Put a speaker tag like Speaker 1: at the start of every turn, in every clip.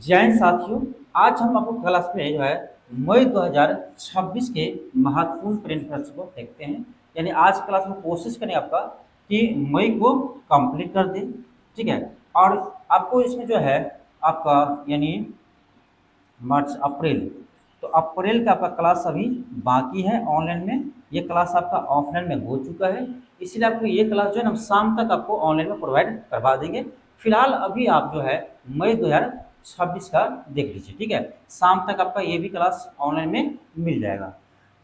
Speaker 1: जय हिंद साथियों। आज हम आपको क्लास में जो है मई 2026 के महत्वपूर्ण प्रिंट प्रश्न को देखते हैं। यानी आज क्लास में कोशिश करें आपका कि मई को कंप्लीट कर दें। ठीक है। और आपको इसमें जो है आपका यानी मार्च अप्रैल, तो अप्रैल का आपका क्लास अभी बाकी है ऑनलाइन में। ये क्लास आपका ऑफलाइन में हो चुका है, इसीलिए आपको ये क्लास जो है ना हम शाम तक आपको ऑनलाइन में प्रोवाइड करवा देंगे। फिलहाल अभी आप जो है मई 2026 का देख लीजिए। ठीक है, शाम तक आपका ये भी क्लास ऑनलाइन में मिल जाएगा।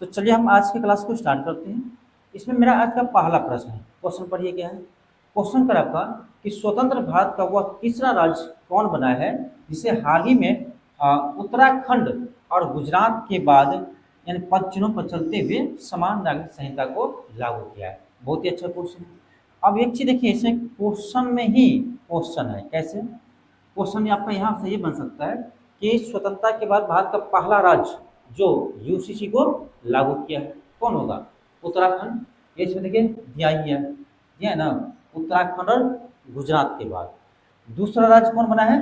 Speaker 1: तो चलिए हम आज की क्लास को स्टार्ट करते हैं। इसमें मेरा आज का पहला प्रश्न है, क्वेश्चन पढ़िए क्या है। क्वेश्चन कर आपका कि स्वतंत्र भारत का वह तीसरा राज्य कौन बना है जिसे हाल ही में उत्तराखंड और गुजरात के बाद यानी पद चिन्हों पर चलते हुए समान नागरिक संहिता को लागू किया है। बहुत ही अच्छा क्वेश्चन है। अब एक चीज देखिए, इसे क्वेश्चन में ही क्वेश्चन है। कैसे क्वेश्चन आपका यहाँ से ये बन सकता है कि स्वतंत्रता के बाद भारत का पहला राज्य जो यूसीसी को लागू किया है कौन होगा? उत्तराखंड। ये इसमें देखिए दिया ही है, दिया है ना, उत्तराखंड और गुजरात के बाद दूसरा राज्य कौन बना है?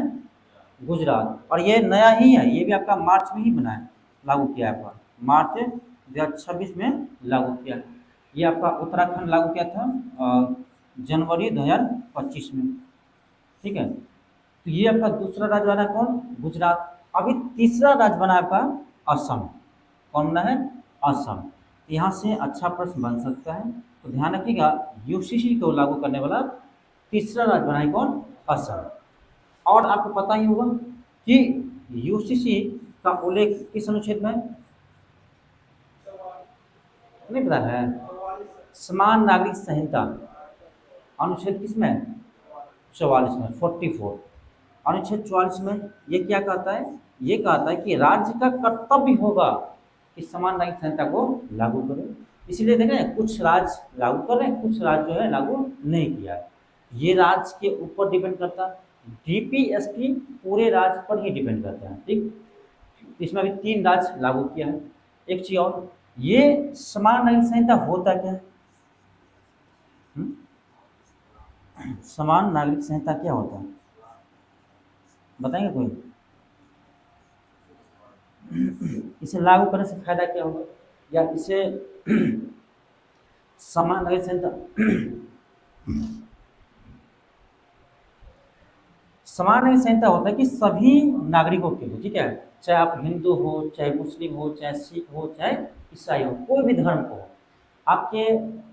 Speaker 1: गुजरात। और ये नया ही है, ये भी आपका मार्च में ही बना है, लागू किया है आपका मार्च 2026 में लागू किया है। ये आपका उत्तराखंड लागू किया था जनवरी 2025 में। ठीक है, तो ये आपका दूसरा राज्य बना है कौन? गुजरात। अभी तीसरा राज्य बना है आपका असम। कौन बना है? असम। यहाँ से अच्छा प्रश्न बन सकता है, तो ध्यान रखिएगा यूसीसी को लागू करने वाला तीसरा राज्य बना है कौन? असम। और आपको पता ही होगा कि यूसीसी का उल्लेख किस अनुच्छेद में है? नहीं पता है? समान नागरिक संहिता अनुच्छेद किसमें है? 44 में, 44। अनुच्छेद 44 में ये क्या कहता है? ये कहता है कि राज्य का कर्तव्य होगा कि समान नागरिक संहिता को लागू करें। इसलिए देखें कुछ राज्य लागू कर रहे हैं, कुछ राज्य जो है लागू नहीं किया है। ये राज्य के ऊपर डिपेंड करता है। डीपीएसपी पूरे राज्य पर ही डिपेंड करता है। ठीक, इसमें अभी 3 राज्य लागू किया है। एक चीज और, ये समान नागरिक संहिता होता क्या है? हम्म? समान नागरिक संहिता क्या होता है बताएंगे कोई? इसे लागू करने से फायदा क्या होगा, या इसे समान नागरिक संहिता समान नागरिक संहिता होता है कि सभी नागरिकों के लिए, ठीक है, चाहे आप हिंदू हो, चाहे मुस्लिम हो, चाहे सिख हो, चाहे ईसाई हो, कोई भी धर्म को हो, आपके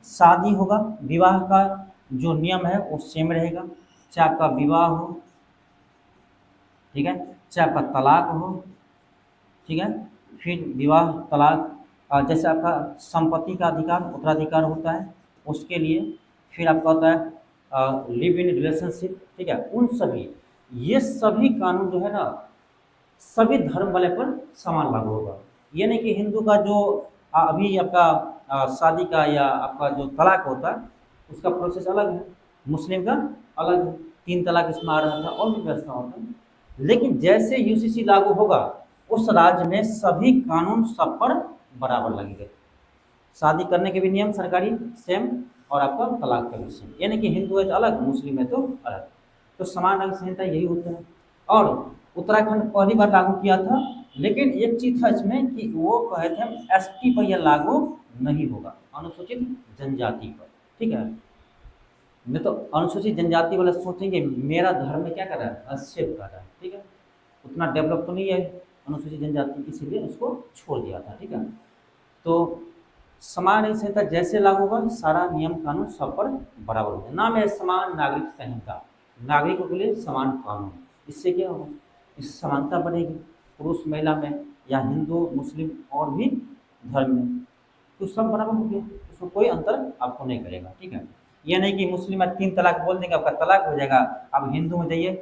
Speaker 1: शादी होगा, विवाह का जो नियम है वो सेम रहेगा। चाहे आपका विवाह हो, ठीक है, चाहे आपका तलाक हो, ठीक है, फिर विवाह तलाक, जैसे आपका संपत्ति का अधिकार उत्तराधिकार होता है उसके लिए, फिर आपका होता है लिव इन रिलेशनशिप, ठीक है, उन सभी, ये सभी कानून जो है ना सभी धर्म वाले पर समान लागू होगा। ये नहीं कि हिंदू का जो अभी आपका शादी का या आपका जो तलाक होता है उसका प्रोसेस अलग है, मुस्लिम का अलग है, 3 तलाक इसमें आ रहा था और भी व्यवस्था होता है। लेकिन जैसे यूसीसी लागू होगा उस राज्य में सभी कानून सब पर बराबर लगेंगे। शादी करने के भी नियम सरकारी सेम और आपका तलाक का भी सेम, यानी कि हिंदू है तो अलग, मुस्लिम है तो अलग। तो समान नागरिक संहिता यही होता है। और उत्तराखंड पहली बार लागू किया था, लेकिन एक चीज था इसमें कि वो कहे थे हम एसटी पर यह लागू नहीं होगा, अनुसूचित जनजाति पर। ठीक है, नहीं तो अनुसूचित जनजाति वाले सोचेंगे मेरा धर्म में क्या कर रहा है, हस्तक्षेप कर रहा है। ठीक है, उतना डेवलप तो नहीं है अनुसूचित जनजाति, इसीलिए उसको छोड़ दिया था। ठीक है, तो समान नागरिक संहिता जैसे लागू होगा सारा नियम कानून सब पर बराबर होगा। नाम है समान नागरिक संहिता, नागरिकों के लिए समान कानून। इससे क्या होगा, इससे समानता बढ़ेगी पुरुष महिला में या हिंदू मुस्लिम और भी धर्म में, तो सब बराबर हो गया, उसमें कोई अंतर आपको नहीं करेगा। ठीक है, ये नहीं कि मुस्लिम में 3 तलाक बोल देंगे आपका तलाक हो जाएगा, अब हिंदू में जाइए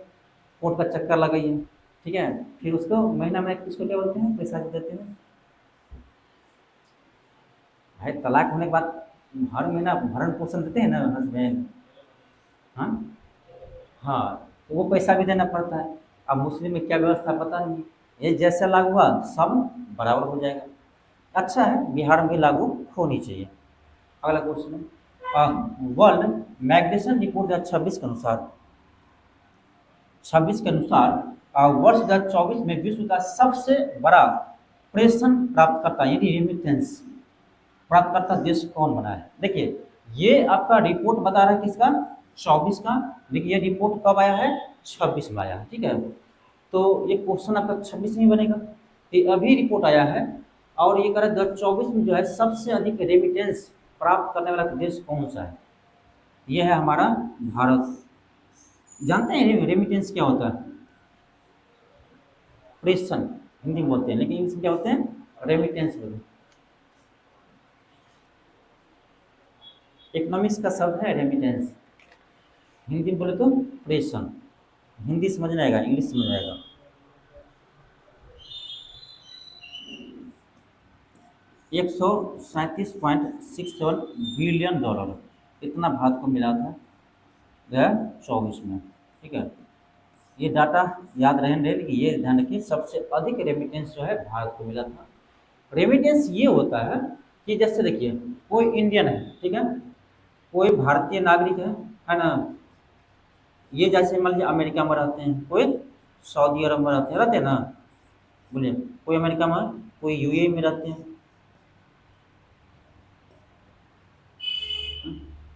Speaker 1: कोर्ट का चक्कर लगाइए। ठीक है, फिर उसको महीना में किसको क्या बोलते हैं, पैसा देते हैं भाई, तलाक होने के बाद हर महीना भरण पोषण देते हैं ना हस्बैंड। हाँ, हाँ, तो वो पैसा भी देना पड़ता है। अब मुस्लिम में क्या व्यवस्था पता नहीं, ये जैसे लागू हुआ सब बराबर हो जाएगा। अच्छा है, बिहार में भी लागू होनी चाहिए। अगला क्वेश्चन, वर्ल्ड माइग्रेशन रिपोर्ट 26 के अनुसार, 26 के अनुसार वर्ष 2024 में विश्व का सबसे बड़ा प्रेषण प्राप्तकर्ता यानी रेमिटेंस प्राप्तकर्ता देश कौन बना है। देखिए ये आपका रिपोर्ट बता रहा है किसका, 24 का, लेकिन ये रिपोर्ट कब आया है, 26 में आया है, ठीक है। तो ये क्वेश्चन आपका 26 में बनेगा, ये अभी रिपोर्ट आया है और ये कह रहा है 2024 में जो है सबसे अधिक रेमिटेंस प्राप्त करने वाला देश कौन सा है, ये है हमारा भारत। जानते हैं रेमिटेंस क्या होता है, प्रेषण हिंदी में बोलते हैं, लेकिन इंग्लिश में क्या होते हैं, रेमिटेंस बोलते हैं। इकोनॉमिक्स का शब्द है रेमिटेंस, हिंदी में बोले तो प्रेषण, हिंदी समझ में आएगा, इंग्लिश समझ में आएगा। $137.67 बिलियन इतना भारत को मिला था 2024 में, ठीक है। ये डाटा याद रहने कि ये ध्यान रखिए सबसे अधिक रेमिटेंस जो है भारत को मिला था। रेमिटेंस ये होता है कि जैसे देखिए कोई इंडियन है, ठीक है, कोई भारतीय नागरिक है ना, ये जैसे मान लीजिए अमेरिका में रहते हैं, कोई सऊदी अरब में रहते हैं ना, बोलिए कोई अमेरिका में, कोई यूएई में रहते हैं,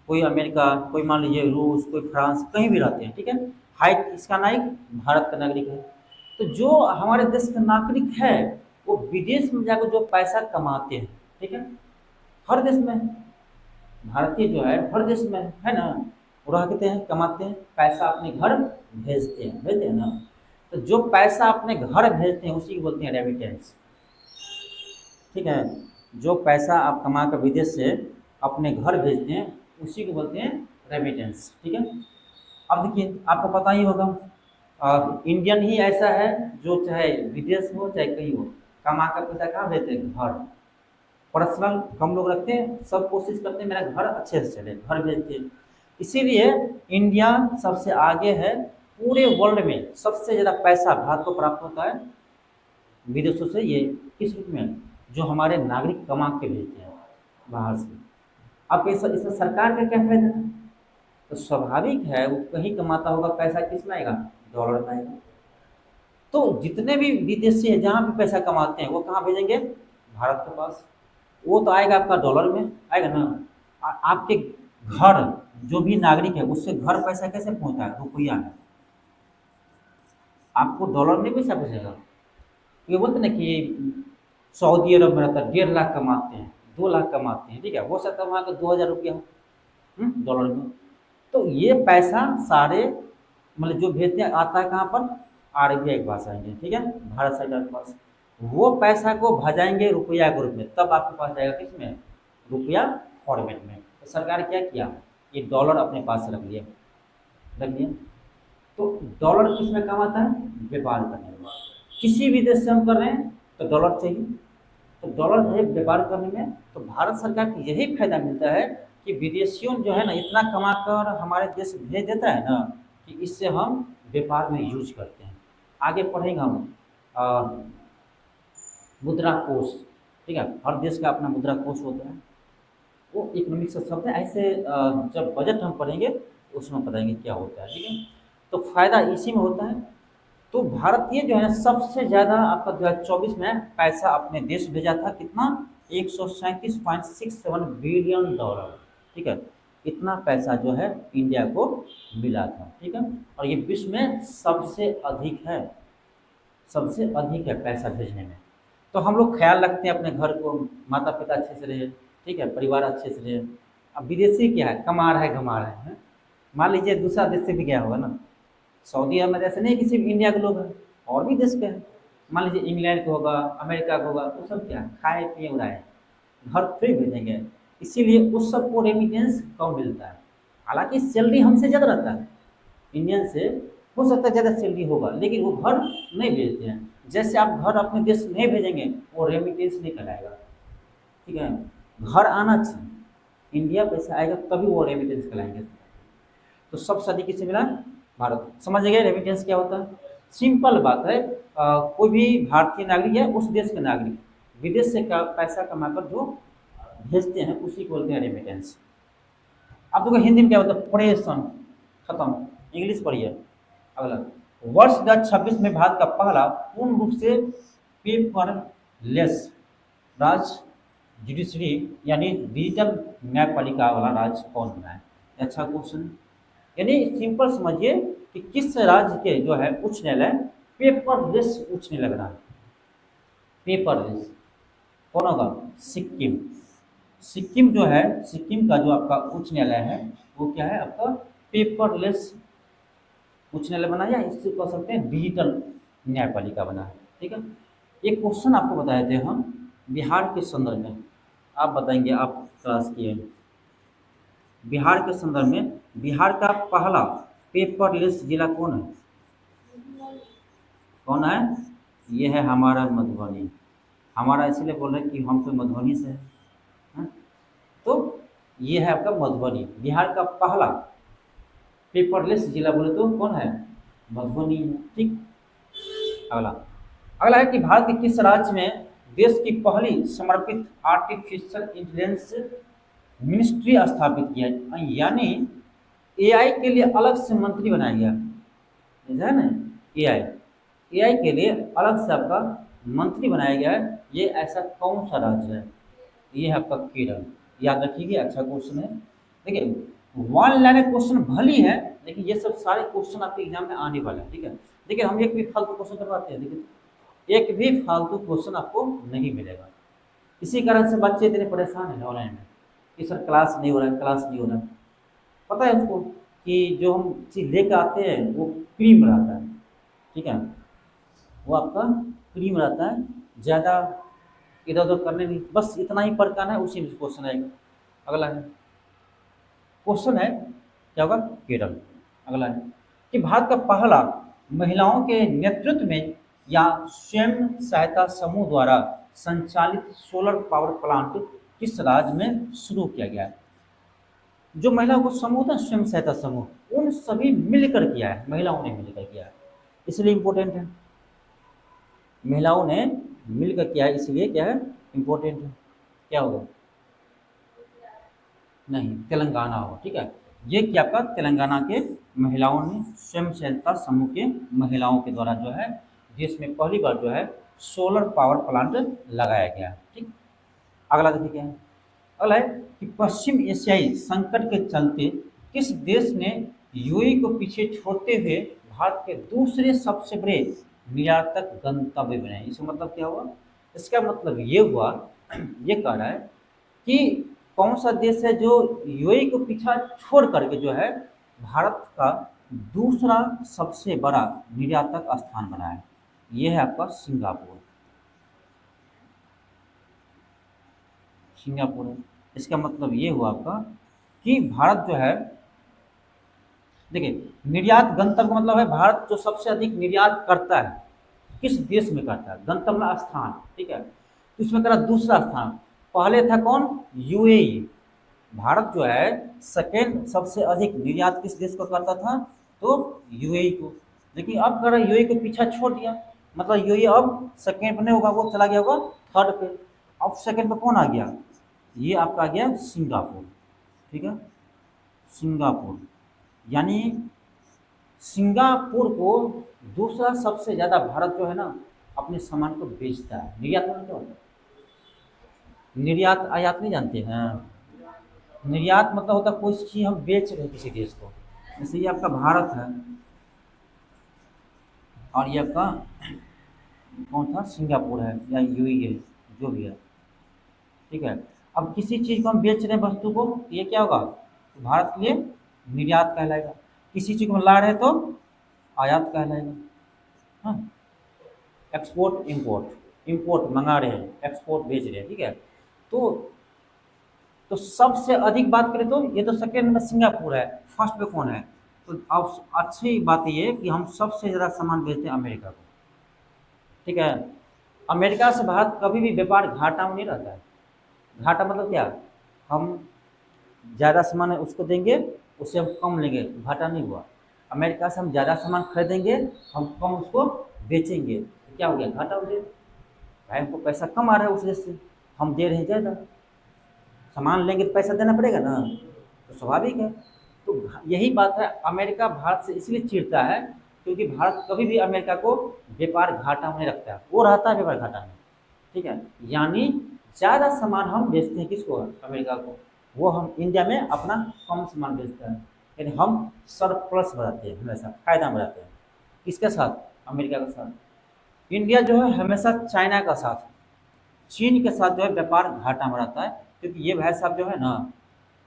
Speaker 1: कोई अमेरिका, कोई मान लीजिए रूस, कोई फ्रांस, कहीं भी रहते हैं, ठीक है। हाई किसका नागरिक, भारत का नागरिक है। तो जो हमारे देश का नागरिक है वो विदेश में जाकर जो पैसा कमाते हैं, ठीक है, हर देश में भारतीय जो है हर देश में है ना, वो रहते हैं, कमाते हैं, पैसा अपने घर भेजते हैं ना। तो जो पैसा अपने घर भेजते हैं उसी को बोलते हैं रेमिटेंस, ठीक है। जो पैसा आप कमा कर विदेश से अपने घर भेजते हैं उसी को बोलते हैं रेमिटेंस, ठीक है। अब देखिए आपको पता ही होगा इंडियन ही ऐसा है जो चाहे विदेश हो चाहे कहीं हो, कमा कर पैसा कहाँ भेजते हैं, घर। पर्सनल कम लोग रखते हैं, सब कोशिश करते हैं मेरा घर अच्छे से चले, घर भेजते हैं। इसीलिए इंडिया सबसे आगे है, पूरे वर्ल्ड में सबसे ज़्यादा पैसा भारत को प्राप्त होता है विदेशों से। ये किस रूप में, जो हमारे नागरिक कमा के भेजते हैं बाहर से। अब इसमें सरकार का क्या फायदा है, तो स्वाभाविक है वो कहीं कमाता होगा, पैसा किस में आएगा, डॉलर में आएगा। तो जितने भी विदेशी है जहाँ भी पैसा कमाते हैं वो कहाँ भेजेंगे, भारत के पास। वो तो आएगा आपका डॉलर में आएगा ना। आपके घर जो भी नागरिक है उससे घर पैसा कैसे पहुँचता है, रुपया में, आपको डॉलर में पैसा पहुँचेगा। ये बोलते ना कि सऊदी अरब में रहता है 1.5 लाख कमाते हैं, 2 लाख कमाते हैं, ठीक है, हो सकता है वहाँ का 2000 रुपया हो डॉलर में। तो ये पैसा सारे मतलब जो भेजते हैं आता है कहाँ पर, आरबीआई के पास आएंगे, ठीक है, भारत सरकार के पास। वो पैसा को भजाएंगे रुपया के रूप में, तब आपके पास जाएगा किस में, रुपया फॉर्मेट में। तो सरकार क्या किया, ये डॉलर अपने पास रख लिया। तो डॉलर किस में काम आता है, व्यापार करने में। किसी भी देश से हम कर रहे हैं तो डॉलर चाहिए, तो डॉलर है व्यापार करने में। तो भारत सरकार को यही फायदा मिलता है कि विदेशियों जो है ना इतना कमा कर हमारे देश भेज देता है ना कि इससे हम व्यापार में यूज करते हैं। आगे पढ़ेंगे हम मुद्रा कोष, ठीक है, हर देश का अपना मुद्रा कोष होता है, वो इकोनॉमिक्स का शब्द है। ऐसे जब बजट हम पढ़ेंगे उसमें बताएंगे क्या होता है, ठीक है। तो फायदा इसी में होता है। तो भारतीय जो है सबसे ज़्यादा आपका 2024 में पैसा अपने देश भेजा था, कितना, $137.67 बिलियन, ठीक है। इतना पैसा जो है इंडिया को मिला था, ठीक है। और ये विश्व में सबसे अधिक है पैसा भेजने में। तो हम लोग ख्याल रखते हैं अपने घर को, माता पिता अच्छे से रहे, ठीक है, परिवार अच्छे से रहे। अब विदेशी क्या है, कमा रहा है घमा रहा है। मान लीजिए दूसरा देश से भी गया होगा ना, सऊदी अरब में ऐसे नहीं कि सिर्फ इंडिया के लोग हैं, और भी देश के हैं। मान लीजिए इंग्लैंड का होगा, अमेरिका का होगा, वो सब क्या खाए पिए उड़ाए, घर फ्री भेजेंगे। इसीलिए उस सबको रेमिटेंस कम मिलता है। हालांकि सैलरी हमसे ज़्यादा रहता है, इंडियन से हो सकता है ज़्यादा सैलरी होगा, लेकिन वो घर नहीं भेजते हैं। जैसे आप घर अपने देश नहीं भेजेंगे वो रेमिटेंस नहीं कहलाएगा, ठीक है। घर आना चाहिए, इंडिया पैसा आएगा तभी वो रेमिटेंस कहलाएंगे। तो सबसे अधिक किसे मिला, भारत। समझ गए रेमिटेंस क्या होता है, सिंपल बात है। कोई भी भारतीय नागरिक है उस देश के नागरिक विदेश से पैसा कमाकर जो भेजते हैं उसी को बोलते हैं रेमिटेंस। अब देखो हिंदी में क्या होता है, प्रेषण, खत्म। इंग्लिश पढ़िए अगला। वर्ष 2026 में भारत का पहला पूर्ण रूप से पेपरलेस राज्य जुडिशरी यानी डिजिटल न्यायपालिका वाला राज्य कौन बना है? अच्छा क्वेश्चन। यानी सिंपल समझिए कि किस राज्य के जो है उच्च न्यायालय पेपरलेस उच्च न्यायालय बना है? पेपरलेस कौन होगा? सिक्किम। सिक्किम जो है, सिक्किम का जो आपका उच्च न्यायालय है वो क्या है आपका? पेपरलेस उच्च न्यायालय बना, या इससे कह सकते हैं डिजिटल न्यायपालिका बना है। ठीक है। एक क्वेश्चन आपको बताए थे हम बिहार के संदर्भ में, आप बताएंगे, आप क्लास किए हैं। बिहार के संदर्भ में बिहार का पहला पेपरलेस जिला कौन है? कौन है? ये है हमारा मधुबनी। हमारा इसलिए बोल रहे हैं कि हम तो मधुबनी से हैं। तो ये है आपका मधुबनी, बिहार का पहला पेपरलेस जिला बोले तो कौन है? मधुबनी है। ठीक। अगला, अगला है कि भारत के किस राज्य में देश की पहली समर्पित आर्टिफिशियल इंटेलिजेंस मिनिस्ट्री स्थापित किया है? यानी एआई के लिए अलग से मंत्री बनाया गया है ना। एआई, एआई के लिए अलग से आपका मंत्री बनाया गया है। ये ऐसा कौन सा राज्य है? ये है आपका केरल। याद रखिएगा, अच्छा क्वेश्चन है। देखिए वन लाइन क्वेश्चन भली है, लेकिन ये सब सारे क्वेश्चन आपके एग्जाम में आने वाले हैं। ठीक है। देखिए हम एक भी फालतू क्वेश्चन करवाते हैं, देखिए एक भी फालतू क्वेश्चन आपको नहीं मिलेगा। इसी कारण से बच्चे इतने परेशान हैं ऑनलाइन में कि सर क्लास नहीं हो रहा है, क्लास नहीं हो रहा है। पता है उसको कि जो हम चीज़ लेकर आते हैं वो क्रीम रहता है। ठीक है, वो आपका क्रीम रहता है, ज़्यादा इधर उधर करने नहीं, बस इतना ही पढ़ है, उसी में क्वेश्चन आएगा। अगला है क्वेश्चन है क्या होगा? केरल। अगला है कि भारत का पहला महिलाओं के नेतृत्व में या स्वयं सहायता समूह द्वारा संचालित सोलर पावर प्लांट किस राज्य में शुरू किया गया है? जो महिलाओं को समूह था, स्वयं सहायता समूह, उन सभी मिलकर किया है, महिलाओं ने मिलकर किया है, इसलिए इम्पोर्टेंट है। महिलाओं ने मिलकर किया है, इसलिए क्या है? इम्पोर्टेंट है। क्या होगा? नहीं, तेलंगाना होगा। ठीक है, ये क्या आपका तेलंगाना के महिलाओं ने स्वयं सहायता समूह के महिलाओं के द्वारा जो है देश में पहली बार जो है सोलर पावर प्लांट लगाया गया। ठीक। अगला देखिए क्या है। अगला है कि पश्चिम एशियाई संकट के चलते किस देश ने यूएई को पीछे छोड़ते हुए भारत के दूसरे सबसे बड़े निर्यातक गंतव्य बनाए? इसका मतलब क्या हुआ? इसका मतलब ये हुआ, ये कह रहा है कि कौन सा देश है जो यूएई को पीछा छोड़ करके जो है भारत का दूसरा सबसे बड़ा निर्यातक स्थान बना है? ये है आपका सिंगापुर। सिंगापुर है। इसका मतलब ये हुआ आपका कि भारत जो है, देखिए निर्यात गंतव्य का मतलब है भारत जो सबसे अधिक निर्यात करता है, किस देश में करता है, गंतव्य मतलब स्थान। ठीक है, तो इसमें करा दूसरा स्थान। पहले था कौन? यूएई। भारत जो है सेकेंड सबसे अधिक निर्यात किस देश को करता था? तो यूएई को। लेकिन अब कर यूएई को पीछा छोड़ दिया, मतलब यूएई अब सेकेंड पर नहीं होगा, वो चला गया होगा थर्ड पे। अब सेकेंड पे कौन आ गया? ये आपका आ गया सिंगापुर। ठीक है, सिंगापुर। यानी सिंगापुर को दूसरा सबसे ज़्यादा भारत जो है ना अपने सामान को बेचता है। निर्यात मतलब क्या होता है? निर्यात आयात नहीं जानते हैं? निर्यात मतलब होता है कोई चीज़ हम बेच रहे हैं किसी देश को। जैसे ये आपका भारत है और ये आपका कौन था? सिंगापुर है या यूएई है, जो भी है। ठीक है, अब किसी चीज़ को हम बेच रहे हैं वस्तु को, तो ये क्या होगा? तो भारत के लिए निर्यात कहलाएगा। किसी चीज़ को हम ला रहे हैं तो आयात कहलाएगा। हाँ, एक्सपोर्ट इम्पोर्ट, इम्पोर्ट मंगा रहे हैं, एक्सपोर्ट बेच रहे हैं। ठीक है, तो सबसे अधिक बात करें तो ये तो सेकेंड में सिंगापुर है, फर्स्ट पे कौन है? तो अब अच्छी बात ये है कि हम सबसे ज़्यादा सामान बेचते हैं अमेरिका को। ठीक है, अमेरिका से भारत कभी भी व्यापार घाटा में नहीं रहता है। घाटा मतलब क्या? हम ज़्यादा सामान है उसको देंगे, उससे हम कम लेंगे, घाटा नहीं हुआ। अमेरिका से हम ज़्यादा सामान खरीदेंगे, हम कम उसको बेचेंगे, तो क्या हो गया? घाटा हो गया। भाई हमको पैसा कम आ रहा है उस देश से, हम दे रहे हैं ज़्यादा, सामान लेंगे तो पैसा देना पड़ेगा ना, तो स्वाभाविक है। तो यही बात है, अमेरिका भारत से इसलिए चिढ़ता है क्योंकि भारत कभी भी अमेरिका को व्यापार घाटा में रखता है, वो रहता है व्यापार घाटा में, ठीक है। यानी ज़्यादा सामान हम बेचते हैं किसको, अमेरिका को, वो हम इंडिया में अपना कम सामान बेचते हैं, यानी हम सरप्लस बढ़ाते हैं, हमेशा फायदा बढ़ाते हैं। किसके साथ, अमेरिका के साथ। इंडिया जो है हमेशा चाइना का साथ, चीन के साथ जो है व्यापार घाटा में रहता है, क्योंकि ये भाई साहब जो है ना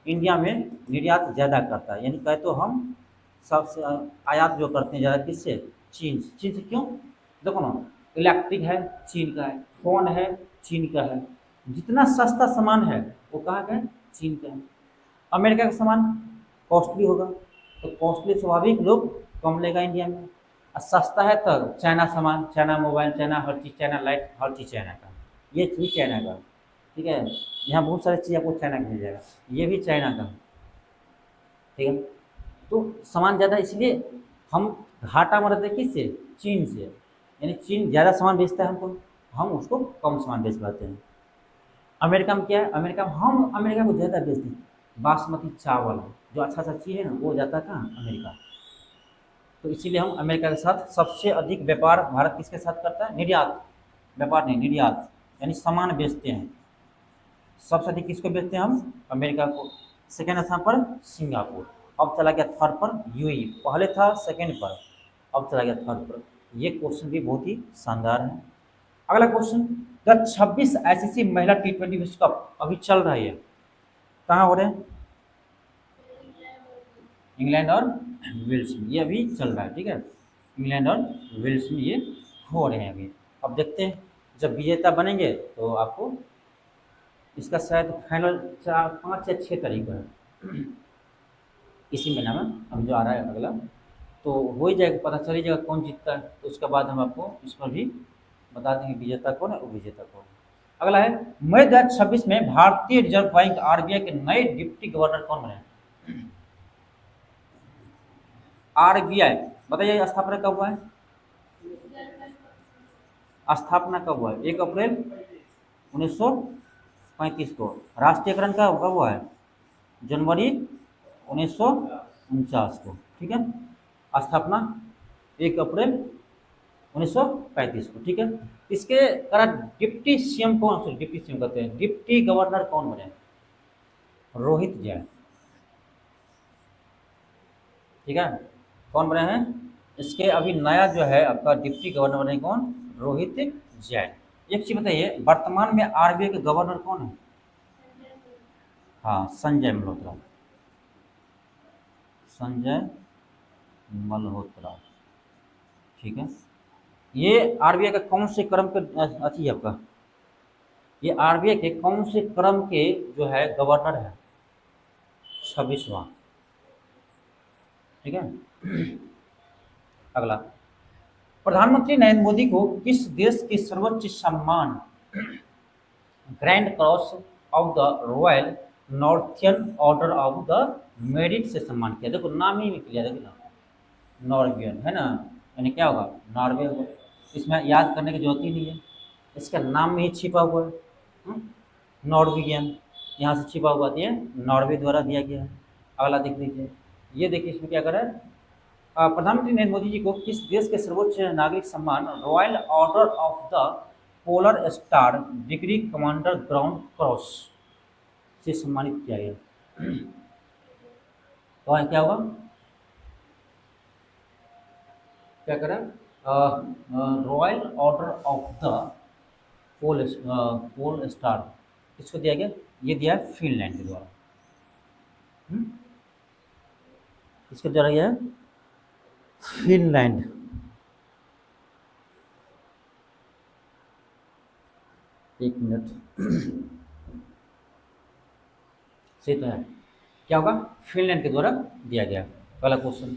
Speaker 1: इंडिया में निर्यात ज़्यादा करता है, यानी कहे तो हम सबसे आयात जो करते हैं ज़्यादा किससे, चीन से। चीन से क्यों, देखो ना, इलेक्ट्रिक है चीन का है, फ़ोन है चीन का है, जितना सस्ता सामान है वो कहाँ का है, चीन का है। अमेरिका का सामान कॉस्टली होगा, तो कॉस्टली स्वाभाविक लोग कम लेगा इंडिया में, और सस्ता है तो चाइना सामान, चाइना मोबाइल, चाइना हर चीज़, चाइना लाइट, हर चीज़ चाइना का, ये चीज़ चाइना का, ठीक है। यहाँ बहुत सारी चीज़ आपको चाइना का मिल जाएगा, ये भी चाइना का, ठीक है। तो सामान ज़्यादा, इसलिए हम घाटा में रहते हैं किससे, चीन से, यानी चीन ज़्यादा सामान बेचता है हमको, हम उसको कम सामान बेच पाते हैं। अमेरिका में क्या है, अमेरिका में हम अमेरिका को ज़्यादा बेचते हैं, बासमती चावल जो अच्छा अच्छा चीज़ है ना, वो जाता है कहाँ, अमेरिका। तो इसीलिए हम अमेरिका के साथ सबसे अधिक व्यापार भारत किसके साथ करता है, निर्यात, व्यापार नहीं निर्यात, यानी सामान बेचते हैं। सबसे अधिक किसको बेचते हैं हम, अमेरिका को। सेकेंड स्थान पर सिंगापुर, अब चला गया थर्ड पर यूएई, पहले था सेकेंड पर, अब चला गया थर्ड पर। ये क्वेश्चन भी बहुत ही शानदार है। अगला क्वेश्चन, 2026 आईसीसी महिला T20 विश्व कप अभी चल रहा है, कहाँ हो रहे हैं, इंग्लैंड और वेल्स में, ये अभी चल रहा है, ठीक है। इंग्लैंड और वेल्स में ये हो रहे हैं अभी। अब देखते हैं जब विजेता बनेंगे तो आपको इसका शायद फाइनल 4 5 या 6 तारीख को है, इसी महीना में अब जो आ रहा है अगला, तो हो ही जाएगा, पता चल ही जाएगा कौन जीतता है, तो उसके बाद हम आपको इस पर भी बता देंगे विजेता कौन है, उपविजेता कौन है। अगला है, मई 2026 में भारतीय रिजर्व बैंक आरबीआई के नए डिप्टी गवर्नर कौन बने, आरबीआई, बताइए स्थापना कब हुआ है, स्थापना कब हुआ है, 1 अप्रैल 1935 को। राष्ट्रीयकरण का कब हुआ है, जनवरी 1949 को, ठीक है। स्थापना 1 अप्रैल 1935 को, ठीक है। इसके कारण डिप्टी सीएम कौन, सॉरी डिप्टी सीएम कहते हैं, डिप्टी गवर्नर कौन बने, रोहित जैन, ठीक है। कौन बने हैं, इसके अभी नया जो है आपका डिप्टी गवर्नर बने कौन, रोहित जैन। एक चीज बताइए, वर्तमान में आरबीआई के गवर्नर कौन है, हाँ संजय मल्होत्रा, संजय मल्होत्रा, ठीक है। ये आरबीआई का कौन से क्रम के अथी है आपका, ये आरबीआई के कौन से क्रम के जो है गवर्नर है, 26वां, ठीक है। अगला, प्रधानमंत्री नरेंद्र मोदी को किस देश के सर्वोच्च सम्मान grand cross of the royal Norwegian order of the merit से सम्मान किया, देखो नाम ही निकल गया, देखो ना, नॉर्वियन है ना, यानी क्या होगा, नॉर्वे होगा, इसमें याद करने की जरूरत ही नहीं है, इसका नाम में ही छिपा हुआ है, नॉर्वेगियन, यहाँ से छिपा हुआ है, नॉर्वे द्वारा दिया गया है। अगला देख लीजिए, ये देखिए इसमें क्या कर रहा है, प्रधानमंत्री नरेंद्र मोदी जी को किस देश के सर्वोच्च नागरिक सम्मान royal order of the polar star degree commander ground cross से सम्मानित किया गया, तो क्या होगा, क्या करें, royal order of the pole star किसको दिया गया, ये दिया है फिनलैंड के द्वारा, किसके द्वारा यह है, फिनलैंड, एक मिनट सही तो है, क्या होगा, फिनलैंड के द्वारा दिया गया। पहला क्वेश्चन,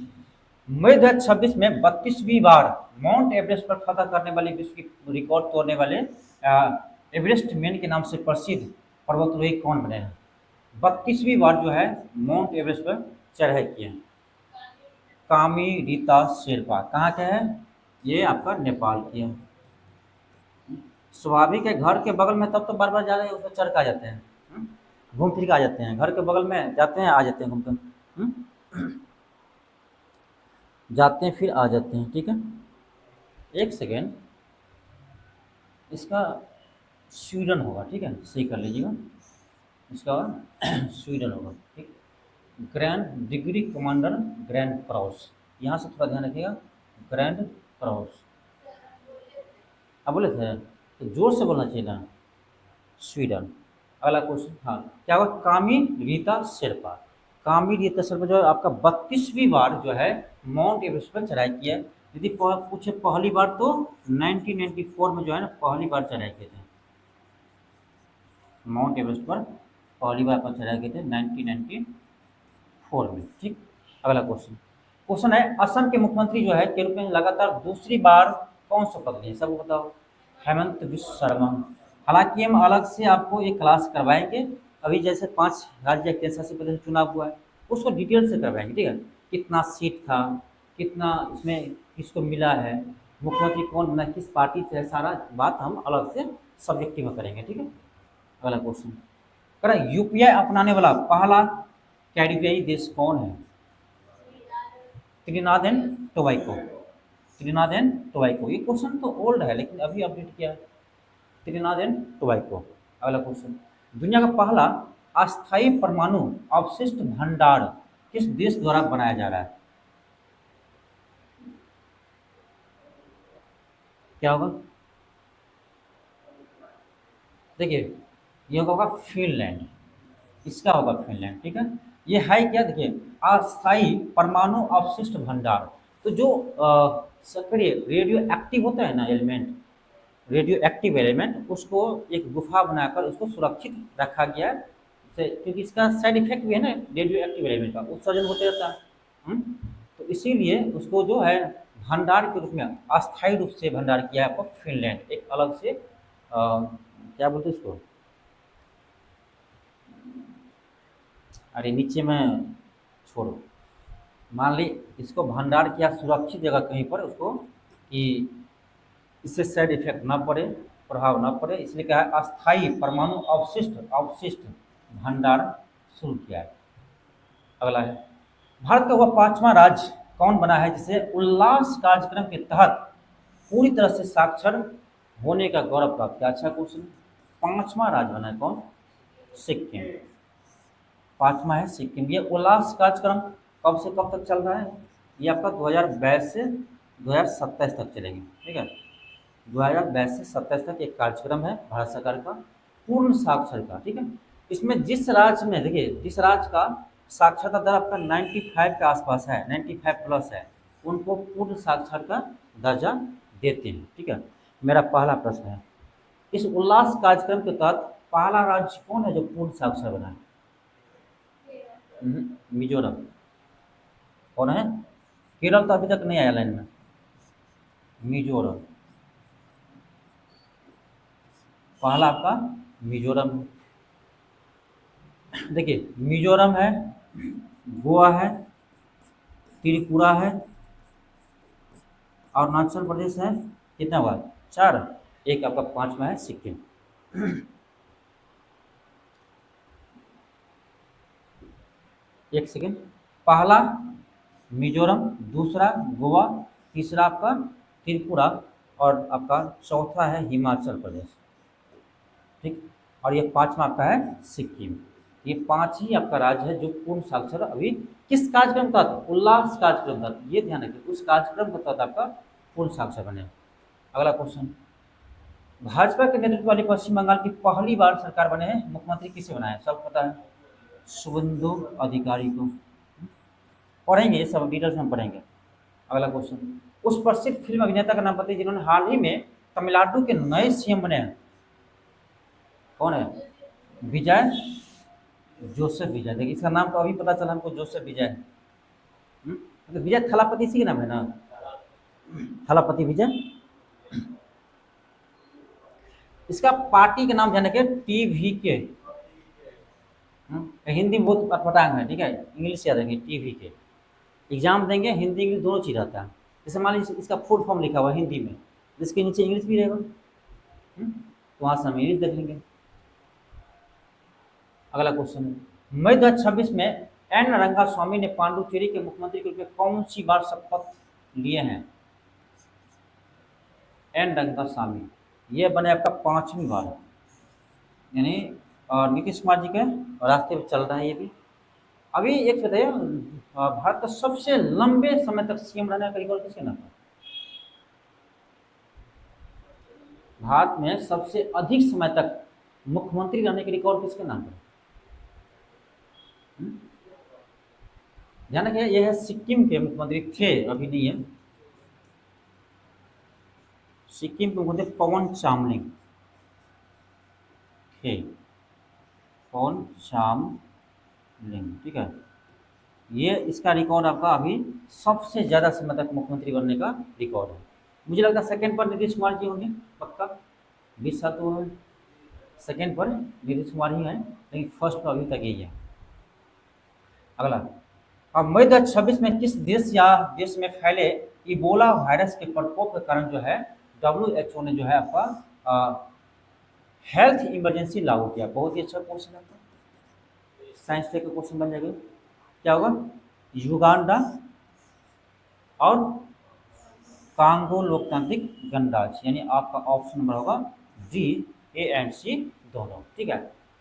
Speaker 1: मई 2026 में 32वीं बार माउंट एवरेस्ट पर फतह करने वाले, विश्व की रिकॉर्ड तोड़ने वाले एवरेस्ट मैन के नाम से प्रसिद्ध पर्वतारोही कौन बने हैं, 32वीं बार जो है माउंट एवरेस्ट पर चढ़ाई किए हैं, कामी रीता शेरपा, कहाँ के है, ये आपका नेपाल की है। स्वाभाविक है, घर के बगल में, तब तो बार बार जा रहे हैं, उसमें चढ़ के आ जाते हैं, घूम फिर के आ जाते हैं, घर के बगल में जाते हैं, आ जाते हैं घूमते हैं। जाते हैं फिर आ जाते हैं, ठीक है। एक सेकेंड, इसका स्वीडन होगा, ठीक है, सही कर लीजिएगा। इसका स्वीडन होगा, ठीक। Grand degree commander grand cross, यहाँ से थोड़ा ध्यान रखिएगा, ग्रैंड क्रॉस। अब बोले थे तो जोर से बोलना चाहिए ना, स्वीडन। अगला क्वेश्चन, हाँ क्या होगा, कामी रीता शेरपा। कामी रीता शेरपा जो है आपका 32वीं बार जो है माउंट एवरेस्ट पर चढ़ाई किया है। यदि पूछे पहली बार तो 1994 में जो है ना पहली बार चढ़ाई किए थे माउंट एवरेस्ट पर, पहली बार पर चढ़ाई किए थे 1994 में, ठीक। अगला क्वेश्चन, क्वेश्चन है असम के मुख्यमंत्री जो है के रूप में लगातार दूसरी बार कौन सा पद लिए, सबको बताओ। हेमंत बिश्व शर्मा। हालांकि हम अलग से आपको एक क्लास करवाएंगे, अभी जैसे 5 राज्य केंद्रशासित प्रदेश चुनाव हुआ है उसको डिटेल से करवाएंगे, ठीक है। कितना सीट था, कितना इसमें किसको मिला है, मुख्यमंत्री कौन बना, किस पार्टी से है, सारा बात हम अलग से सब्जेक्टिव में करेंगे, ठीक है। अगला क्वेश्चन, करें यूपीआई अपनाने वाला पहला कैरिबियाई देश कौन है। त्रिनाद एंड टोबैको, त्रिनाद एंड टोबैको। ये क्वेश्चन तो ओल्ड है लेकिन अभी अपडेट किया है, त्रिनाद एंड टोबैको। अगला क्वेश्चन, दुनिया का पहला अस्थायी परमाणु अवशिष्ट भंडार किस देश द्वारा बनाया जा रहा है, क्या होगा। देखिए ये होगा फिनलैंड, इसका होगा फिनलैंड, ठीक है। ये है क्या, देखिए अस्थायी परमाणु अवशिष्ट भंडार। तो जो सक्रिय रेडियो एक्टिव होता है ना एलिमेंट, रेडियो एक्टिव एलिमेंट, उसको एक गुफा बनाकर उसको सुरक्षित रखा गया है क्योंकि इसका साइड इफेक्ट भी है ना रेडियो एक्टिव एलिमेंट का, उत्सर्जन होते रहता है। हम्म? तो इसीलिए उसको जो है भंडार के रूप में अस्थायी रूप से भंडार किया है आपको फिनलैंड, एक अलग से क्या बोलते हैं इसको, अरे नीचे में छोड़ो, मान ली इसको भंडार किया सुरक्षित जगह कहीं पर उसको, कि इससे साइड इफेक्ट ना पड़े, प्रभाव ना पड़े, इसलिए क्या है अस्थायी परमाणु अवशिष्ट अवशिष्ट भंडार शुरू किया है। अगला है, भारत का वह 5वां राज्य कौन बना है जिसे उल्लास कार्यक्रम के तहत पूरी तरह से साक्षर होने का गौरव प्राप्त किया। अच्छा क्वेश्चन, 5वां राज्य बना है कौन, सिक्किम। 5वां है सिक्किम। ये उल्लास कार्यक्रम कब से कब तक चल रहा है, ये आपका 2022 से 2027 तक चलेगी, ठीक है। 2022 से 27 तक एक कार्यक्रम है भारत सरकार का पूर्ण साक्षर का, ठीक है। इसमें जिस राज्य में देखिए, जिस राज्य का साक्षरता दर आपका 95 के आसपास है, 95 प्लस है, उनको पूर्ण साक्षर का दर्जा देते हैं, ठीक है। मेरा पहला प्रश्न है, इस उल्लास कार्यक्रम के तहत पहला राज्य कौन है जो पूर्ण साक्षर बना है। मिजोरम। कौन है, केरल तो अभी तक नहीं आया लाइन में, मिजोरम पहला आपका मिजोरम। देखिए मिजोरम है, गोवा है, त्रिपुरा है, अरुणाचल प्रदेश है, कितना हुआ 4, एक आपका 5वां है सिक्किम। एक सेकेंड, पहला मिजोरम, दूसरा गोवा, तीसरा आपका त्रिपुरा और आपका चौथा है हिमाचल प्रदेश, ठीक। और ये 5वां आपका है सिक्किम। ये 5 ही आपका राज्य है जो पूर्ण साक्षर अभी किस कार्यक्रम का तहत, उल्लास कार्यक्रम तहत, ये ध्यान रखिए उस कार्यक्रम के तहत आपका पूर्ण साक्षर बने। अगला क्वेश्चन, भाजपा के नेतृत्व वाली पश्चिम बंगाल की पहली बार सरकार बने हैं, मुख्यमंत्री किसे बनाए, सब पता है, शुभेंदु अधिकारी को। पढ़ेंगे ये सब डिटेल्स में पढ़ेंगे। अगला क्वेश्चन, उस प्रसिद्ध फिल्म अभिनेता का नाम बताइए जिन्होंने हाल ही में तमिलनाडु के नए सीएम बने हैं, कौन है, विजय, जोसेफ विजय। देखिए इसका नाम तो अभी पता चला हमको, जोसेफ विजय है। तो विजय थलापति इसी के नाम है ना, थलापति विजय। इसका पार्टी के नाम जाने के TVK, हिंदी में बहुत अटपटांग है, ठीक है, इंग्लिश याद रखेंगे TVK। एग्जाम देंगे हिंदी इंग्लिश दोनों चीज़ रहता है। जैसे मान लीजिए इसका फुल फॉर्म लिखा हुआ है हिंदी में, जिसके नीचे इंग्लिश भी रहेगा, तो वहाँ से हम इंग्लिश देख लेंगे। अगला क्वेश्चन है, मई 2026 में एन रंगास्वामी ने पांडुचेरी के मुख्यमंत्री के रूप में कौन सी बार शपथ लिए हैं? एन रंगास्वामी ये बने आपका 5वीं बार, यानी नीतीश कुमार जी के रास्ते पे चल रहा है ये भी। अभी एक बताइए, भारत का सबसे लंबे समय तक सीएम रहने का रिकॉर्ड किसके नाम है? भारत में सबसे अधिक समय तक मुख्यमंत्री रहने के रिकॉर्ड किसके नाम है? ध्यान रखिए, यह है सिक्किम के मुख्यमंत्री थे, अभी नहीं है। सिक्किम के मुख्यमंत्री पवन चामलिंग थे, पवन चामलिंग, ठीक है। ये इसका रिकॉर्ड आपका अभी सबसे ज़्यादा समय तक मुख्यमंत्री बनने का रिकॉर्ड है। मुझे लगता है सेकंड पर नीतीश कुमार जी होंगे पक्का, 20 साल तो है। सेकंड पर नीतीश कुमार ही हैं, लेकिन फर्स्ट पर अभी तक यही है। अगला, अब मई 2026 में किस देश या देश में फैले इबोला वायरस के प्रकोप के कारण जो है WHO ने जो है आपका हेल्थ इमरजेंसी लागू किया? बहुत ही अच्छा क्वेश्चन है, साइंस टेक का क्वेश्चन बन जाएगा। क्या होगा? युगांडा और कांगो लोकतांत्रिक गणराज्य, यानी आपका ऑप्शन नंबर होगा डी, ए एंड सी दोनों, ठीक है।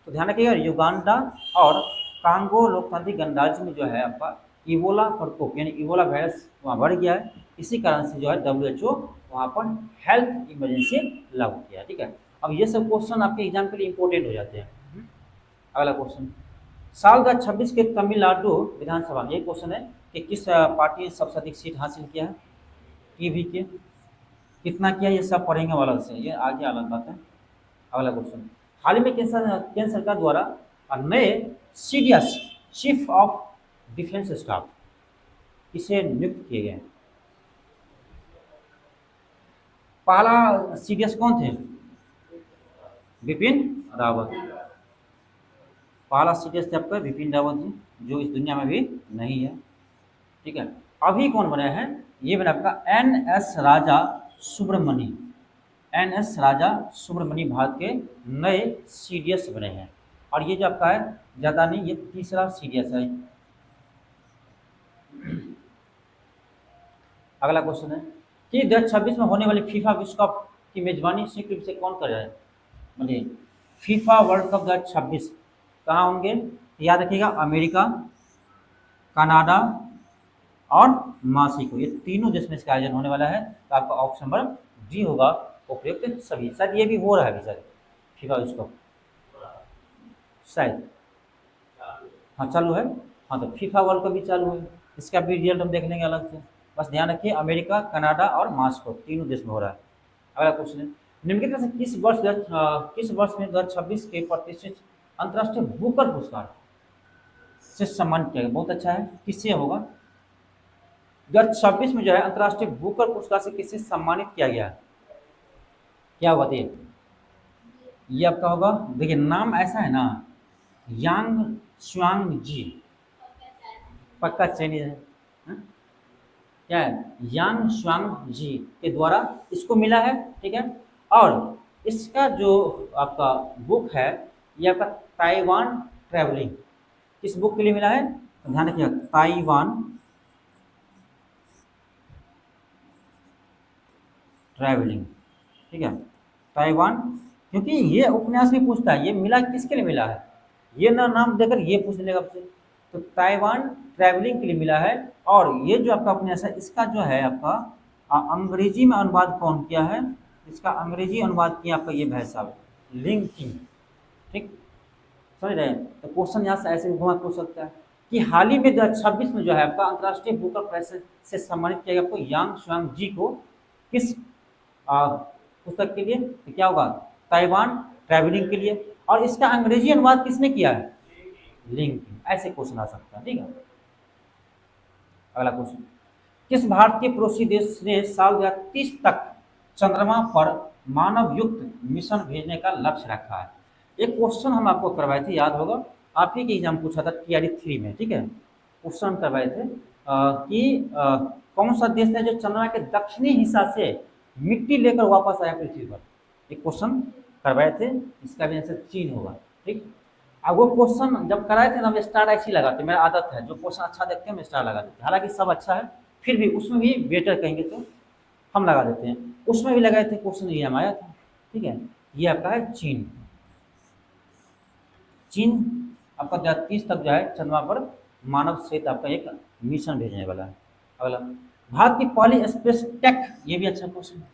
Speaker 1: तो ध्यान रखिएगा, युगांडा और कांगो लोकतांत्रिक गणराज्य में जो है आपका इबोला प्रकोप यानी इबोला वायरस वहाँ बढ़ गया है, इसी कारण से जो है WHO वहाँ पर हेल्थ इमरजेंसी लागू किया, ठीक है। अब ये सब क्वेश्चन आपके एग्जाम के लिए इंपॉर्टेंट हो जाते हैं। अगला क्वेश्चन, साल 2026 के तमिलनाडु विधानसभा, ये क्वेश्चन है कि किस पार्टी ने सबसे अधिक सीट हासिल किया है? टीवी के कितना किया, ये सब पढ़ेंगे वाला से, ये आगे अलग बात है। अगला क्वेश्चन, हाल ही में केंद्र सरकार द्वारा नए CDS chief of defence staff किसे नियुक्त किए गए? पहला CDS कौन थे? बिपिन रावत। पहला CDS थे आपका बिपिन रावत जी, जो इस दुनिया में भी नहीं है, ठीक है। अभी कौन बने हैं? ये बना आपका NS राजा सुब्रमणी। NS राजा सुब्रमणी भारत के नए CDS बने हैं, और ये जो आपका है ज़्यादा नहीं, ये तीसरा CDS है। अगला क्वेश्चन है कि 2026 में होने वाली फीफा विश्व कप की मेजबानी संयुक्त रूप से कौन कर रहा है? मतलब फीफा वर्ल्ड कप 2026 कहाँ होंगे? याद रखिएगा, अमेरिका, कनाडा और मेक्सिको, ये तीनों देश में इसका आयोजन होने वाला है। तो आपका ऑप्शन नंबर डी होगा उपयुक्त सभी। शायद ये भी हो रहा है अभी, शायद फीफा विश्व कप शायद, हाँ चालू है। हाँ, तो फीफा वर्ल्ड कप भी चालू है, इसका भी रिजल्ट हम देख लेंगे अलग से। बस ध्यान रखिए, अमेरिका, कनाडा और मेक्सिको तीनों देश में हो रहा है। अगला क्वेश्चन है, निम्नलिखित में से किस वर्ष में 2026 के प्रतिष्ठित अंतर्राष्ट्रीय बुकर पुरस्कार से सम्मानित किया गया? बहुत अच्छा है, किससे होगा? 2026 में जो है अंतर्राष्ट्रीय बुकर पुरस्कार से किससे सम्मानित किया गया? क्या होगा? ये आपका होगा, देखिए नाम ऐसा है ना, यांग श्वांग जी, पक्का चाइनीज है, हाँ? क्या है? यांग श्वांग जी के द्वारा इसको मिला है, ठीक है। और इसका जो आपका बुक है, ये आपका ताइवान ट्रैवलिंग, किस बुक के लिए मिला है? तो ध्यान रखिएगा, ताइवान ट्रैवलिंग, ठीक है, ताइवान। क्योंकि ये उपन्यास भी पूछता है ये मिला किसके लिए मिला है, ये ना नाम देकर ये पूछ लेगा आपसे। तो ताइवान ट्रैवलिंग के लिए मिला है। और ये जो आपका उपन्यास है, इसका जो है आपका अंग्रेजी में अनुवाद कौन किया है? इसका अंग्रेजी अनुवाद किया आपका ये भाई साहब लिंग किंग, ठीक, समझ रहे हैं। तो क्वेश्चन यहाँ से ऐसे घुमा पूछ सकता है कि हाल ही में 2026 में जो है आपका अंतर्राष्ट्रीय बुकर प्राइज से सम्मानित किया गया आपको यांग श्वांग जी को, किस पुस्तक के लिए? तो क्या होगा? ताइवान ट्रैवलिंग के लिए। और इसका अंग्रेजी अनुवाद किसने किया है? लिंकिंग। ऐसे क्वेश्चन आ सकता है, ठीक है। अगला क्वेश्चन, किस भारतीय पड़ोसी देश ने साल 2030 तक चंद्रमा पर मानव युक्त मिशन भेजने का लक्ष्य रखा है? एक क्वेश्चन हम आपको करवाए थे, याद होगा, आप ही के एग्जाम पूछा था TRE 3 में, ठीक है। क्वेश्चन करवाए थे कि कौन सा देश है जो चंद्रमा के दक्षिणी हिस्सा से मिट्टी लेकर वापस आया पृथ्वी पर? एक क्वेश्चन करवाए थे, इसका भी आंसर चीन होगा, ठीक। अब वो क्वेश्चन जब कराए थे ना, हम स्टार ऐसे ही लगाते, मेरा आदत है, जो क्वेश्चन अच्छा देखते हैं हम स्टार लगा देते हैं, हालांकि सब अच्छा है, फिर भी उसमें भी बेटर कहेंगे तो हम लगा देते हैं। उसमें भी लगाए थे, क्वेश्चन ये हम आया था। ठीक है, ये आपका है चीन। चीन आपका 2030 तक जो है चंद्रमा पर मानव सहित आपका एक मिशन भेजने वाला है। अगला, भारत की पहली स्पेस टेक, ये भी अच्छा क्वेश्चन है।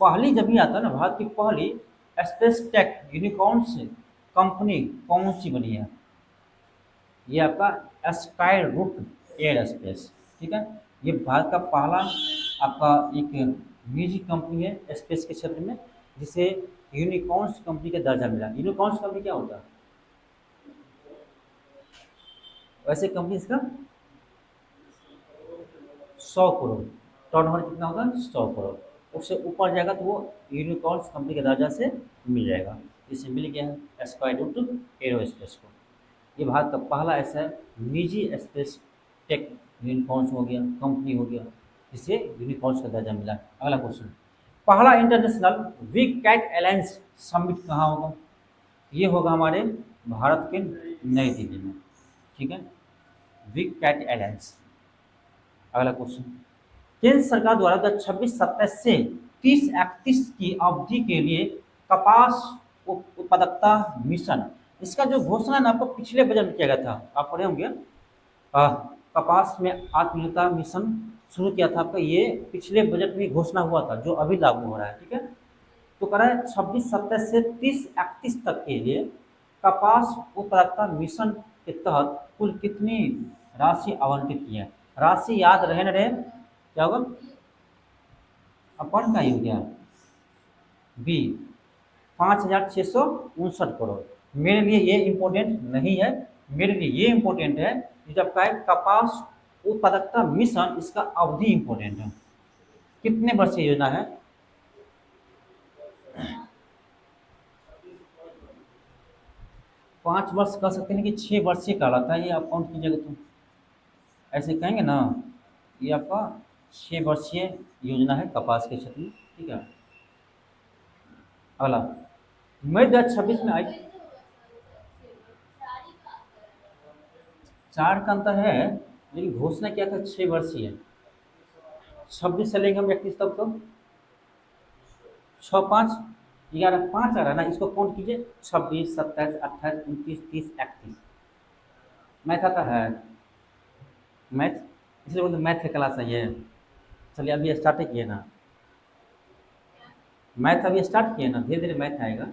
Speaker 1: पहली जब भी आता है ना, भारत की पहली स्पेस टेक यूनिकॉर्न से कंपनी कौन सी बनी है? ये आपका स्काई रूट एयर स्पेस। ठीक है, ये भारत का पहला आपका एक निजी कंपनी है स्पेस के क्षेत्र में, जिसे यूनिकॉर्न्स कंपनी का दर्जा मिला। यूनिकॉर्न्स कंपनी क्या होता है? वैसे कंपनी इसका 100 करोड़ टर्नओवर कितना होगा? 100 करोड़। उससे ऊपर जाएगा तो वो यूनिकॉर्न्स कंपनी के दर्जा से मिल जाएगा। इसे मिल गया है स्काई रूट एरोस्पेस को। ये भारत का पहला ऐसा निजी स्पेस टेक यूनिकॉर्न्स हो गया, कंपनी हो गया, जिसे यूनिकॉर्न्स का दर्जा मिला। अगला क्वेश्चन, पहला international big cat alliance summit कहाँ होगा? ये होगा हमारे भारत के नई दिल्ली में। ठीक है, बिग कैट अलायंस। अगला क्वेश्चन, केंद्र सरकार द्वारा 2026-27 से 30-31 की अवधि के लिए कपास उत्पादकता मिशन, इसका जो घोषणा ना आपको पिछले बजट में किया गया था, आप पढ़े होंगे। आ, कपास में आत्मनिर्भरता मिशन शुरू किया था आपका, ये पिछले बजट में घोषणा हुआ था, जो अभी लागू हो रहा है। ठीक है, तो कह रहा है 26-27 से 30-31 तक के लिए कपास उत्पादकता मिशन के तहत कुल कितनी राशि आवंटित की है? राशि याद रहे न रहे, क्या होगा? अपन का ही हो गया बी, 5,659 करोड़। मेरे लिए ये इम्पोर्टेंट नहीं है, मेरे लिए ये इम्पोर्टेंट है कि जब का है कपास उत्पादकता मिशन, इसका अवधि इम्पोर्टेंट है। कितने वर्ष की योजना है? 5 वर्ष कह सकते हैं कि 6 वर्षीय कहलाता है। ये आप काउंट कीजिएगा तो ऐसे कहेंगे ना, ये आपका 6 वर्षीय योजना है कपास के क्षेत्र में। ठीक है, अगला, मई 2026 में आई, 4 का अंतर है, लेकिन घोषणा क्या था? 6 वर्षीय। 26 से लेंगे हम 31 तक, तो 6, 5, 11, 5 आ रहा है ना, इसको काउंट कीजिए। 26, 27, 28, 29, 30, 31। मैथ आता है? मैथ, इसलिए बोलते मैथ की क्लास है ये। चलिए अभी स्टार्ट ही किए ना, मैथ अभी स्टार्ट किए ना, धीरे धीरे मैथ आएगा,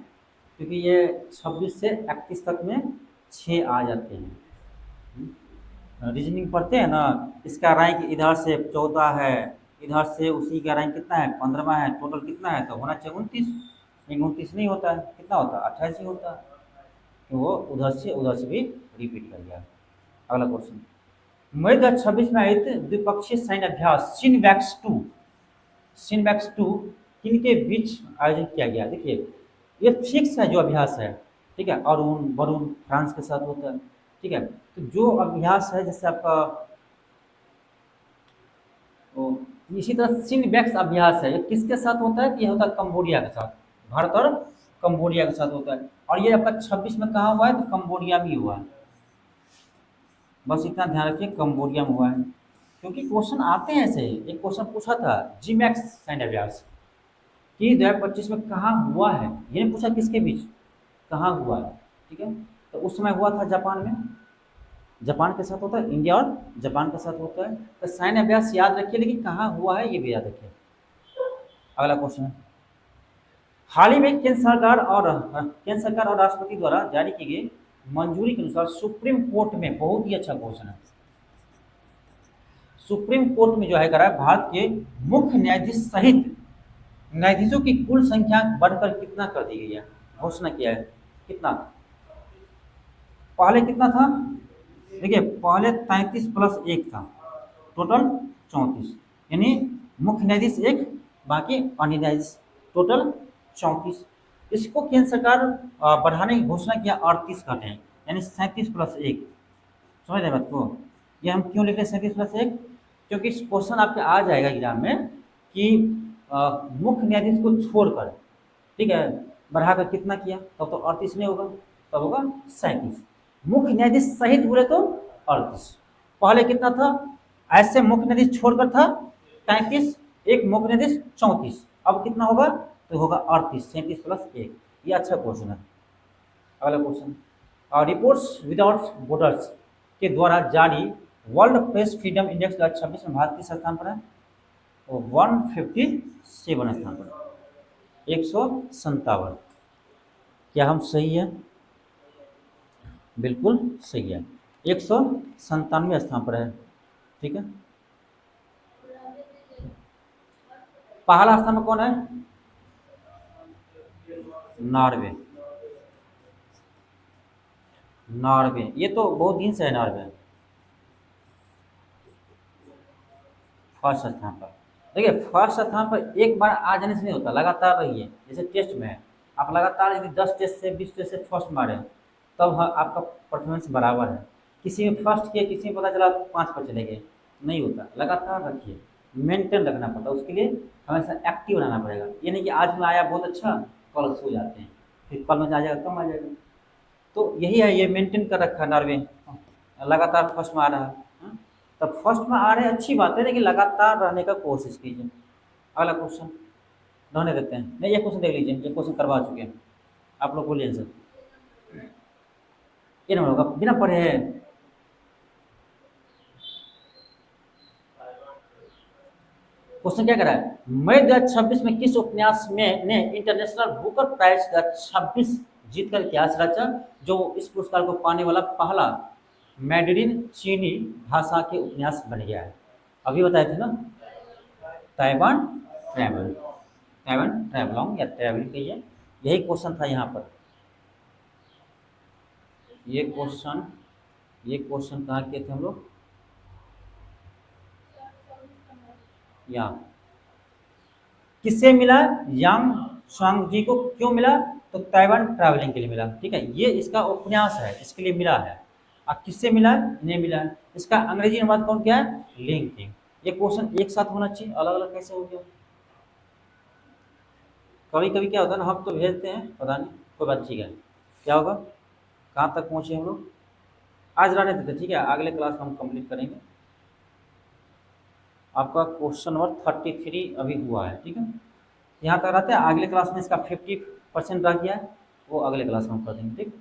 Speaker 1: क्योंकि ये 26 से 31 तक में 6 आ जाते हैं। रीजनिंग पढ़ते हैं ना, इसका रैंक इधर से 14 है, इधर से उसी का रैंक कितना है? 15वां है, टोटल कितना है? तो होना चाहिए 29। लेकिन 29 नहीं होता है, कितना होता है? 28 ही होता है। तो वो उधर से भी रिपीट कर गया। अगला क्वेश्चन, मई 2026 में आयोजित द्विपक्षीय सैन्य अभ्यास सिनबैक्स 2 किनके बीच आयोजन किया गया? देखिए, ये फिक्स है जो अभ्यास है। ठीक है, अरुण वरुण फ्रांस के साथ होता है। ठीक है, तो जो अभ्यास है, जैसे आपका ओ, इसी तरह सिनबैक्स अभ्यास है, ये किसके साथ होता है? ये होता है कंबोडिया के साथ, भारत और कंबोडिया के साथ होता है। और ये आपका 26 में कहाँ हुआ है? तो कंबोडिया में हुआ है। बस इतना ध्यान रखिए, कंबोडिया में हुआ है। क्योंकि क्वेश्चन आते हैं ऐसे, एक क्वेश्चन पूछा था जी मैक्स सैन्य अभ्यास कि 2025 में कहाँ हुआ है, ये नहीं पूछा किसके बीच, कहाँ हुआ है। ठीक है, तो उस समय हुआ था जापान में, जापान के साथ होता है, इंडिया और जापान के साथ होता है। तो सैन्य अभ्यास याद रखिए, लेकिन कहाँ हुआ है ये भी याद रखिए। अगला क्वेश्चन है, हाल ही में केंद्र सरकार और राष्ट्रपति द्वारा जारी की गई मंजूरी के अनुसार सुप्रीम कोर्ट में, बहुत ही अच्छा क्वेश्चन है, सुप्रीम कोर्ट में जो है करा है, भारत के मुख्य न्यायाधीश सहित न्यायाधीशों की कुल संख्या बढ़कर कितना कर दी गई है? घोषणा किया है कितना? पहले कितना था? देखिए, पहले 33+1 था, टोटल 34, यानी मुख्य न्यायाधीश एक, बाकी अन्य न्यायाधीश, टोटल 34। इसको केंद्र सरकार बढ़ाने की घोषणा किया 38 करते हैं, यानी 37+1। समझ रहे बात को? ये हम क्यों लिख रहे हैं 37+1? क्योंकि इस क्वेश्चन आपके आ जाएगा एग्जाम में कि मुख्य न्यायाधीश को छोड़कर, ठीक है, बढ़ाकर कितना किया, तब तो 38 नहीं होगा। तब होगा 37। मुख्य न्यायाधीश सहित बोले तो 38। पहले कितना था, ऐसे मुख्य न्यायाधीश छोड़कर था 33, एक मुख्य न्यायाधीश 34, अब कितना होगा तो होगा 38, 37+1। ये अच्छा क्वेश्चन है। अगला क्वेश्चन, रिपोर्ट्स विदाउट बॉर्डर्स के द्वारा जारी वर्ल्ड प्रेस फ्रीडम इंडेक्स 2026 में भारत किस स्थान पर है? तो 157 स्थान पर, 157। क्या हम सही है? बिल्कुल सही है, 197 स्थान पर है। ठीक है, पहला स्थान में कौन है? नॉर्वे। नॉर्वे, ये तो बहुत दिन से है नॉर्वे फर्स्ट स्थान पर। देखिए फर्स्ट स्थान पर एक बार आ जाने से नहीं होता, लगातार रहिए। जैसे टेस्ट में है, आप लगातार यदि 10 टेस्ट से 20 टेस्ट से फर्स्ट मारे तब आपका परफॉर्मेंस बराबर है। किसी में फर्स्ट किए, किसी में पता चला 5 पर चले गए, नहीं होता। लगातार रखिए, मेंटेन रखना पड़ता है, उसके लिए हमेशा एक्टिव रहना पड़ेगा। ये नहीं कि आज में आया बहुत अच्छा, कल सो जाते हैं, फिर कल में आ जाएगा, कम आ जाएगा। तो यही है, ये मेंटेन कर रखा है नॉर्वे, लगातार फर्स्ट में आ रहा है। हाँ? तब फर्स्ट में आ रहे हैं अच्छी बात है, लेकिन लगातार रहने का कोशिश कीजिए। अगला क्वेश्चन रहने देते हैं, नहीं ये क्वेश्चन देख लीजिए, ये क्वेश्चन करवा चुके हैं आप लोग, बोलिए आंसर। ये नंबर होगा बिना पढ़े है। क्वेश्चन क्या कर रहा है, मई 2026 में किस उपन्यास में ने इंटरनेशनल बुकर प्राइज 2026 जीतकर इतिहास रचा, जो इस पुरस्कार को पाने वाला पहला मैंडरिन चीनी भाषा के उपन्यास बन गया है? अभी बताए थे ना, ताइवान ट्रैवल, ताइवान ट्रैवलॉन्ग या ट्रैवलिंग कहिए, यही क्वेश्चन था यहाँ पर। ये क्वेश्चन कहाँ किए थे हम लोग? यहाँ किससे मिला? यांग स्वांग जी को। क्यों मिला? तो ताइवान ट्रैवलिंग के लिए मिला। ठीक है, ये इसका उपन्यास है, इसके लिए मिला है। अब किससे मिला? नहीं मिला है। इसका अंग्रेजी अनुवाद कौन क्या है? लिंग किंग। ये क्वेश्चन एक साथ होना चाहिए, अलग अलग कैसे हो गया? कभी कभी क्या होता है ना, हम तो भेजते हैं, पता नहीं, कोई बात, ठीक है। क्या होगा, कहाँ तक पहुँचे हम लोग? आज रहने देते, ठीक है, अगले क्लास में हम कंप्लीट करेंगे। आपका क्वेश्चन नंबर 33 अभी हुआ है। ठीक है, यहाँ तक रहते हैं, अगले क्लास में इसका 50% रह गया है, वो अगले क्लास में हम कर देंगे। ठीक।